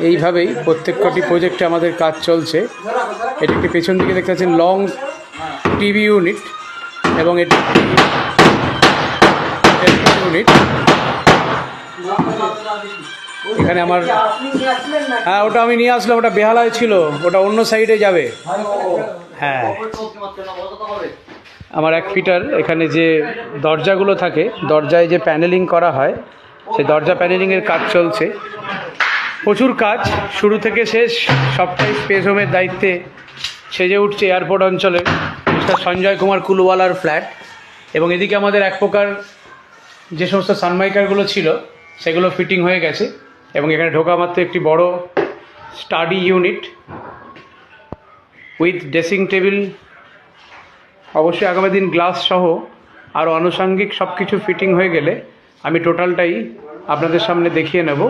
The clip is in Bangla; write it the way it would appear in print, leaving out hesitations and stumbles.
এইভাবেই প্রত্যেক কটি প্রজেক্টে আমাদের কাজ চলছে। এটি একটি পেছন দিকে দেখতে পাচ্ছেন লং টিভি ইউনিট এবং এটি ইউনিট। এখানে আমার হ্যাঁ ওটা আমি নিয়ে আসলাম, ওটা বেহালায় ছিল, ওটা অন্য সাইডে যাবে। হ্যাঁ আমার 1 ফিটার এখানে যে দরজাগুলো থাকে, দরজায় যে প্যানেলিং করা হয় সেই দরজা প্যানেলিংয়ের কাজ চলছে। প্রচুর কাজ শুরু থেকে শেষ, সবটাই স্পেস হোমের দায়িত্বে সেজে উঠছে এয়ারপোর্ট অঞ্চলে মিস্টার সঞ্জয় কুমার কুলওয়ালার ফ্ল্যাট। এবং এদিকে আমাদের এক প্রকার যে সমস্ত সানমাইকারগুলো ছিল সেগুলো ফিটিং হয়ে গেছে এবং এখানে ঢোকা মাত্র একটি বড় study unit with dressing table, অবশ্যই আগামী দিন গ্লাস সহ আরও আনুষঙ্গিক সব কিছু ফিটিং হয়ে গেলে আমি টোটালটাই আপনাদের সামনে দেখিয়ে নেব।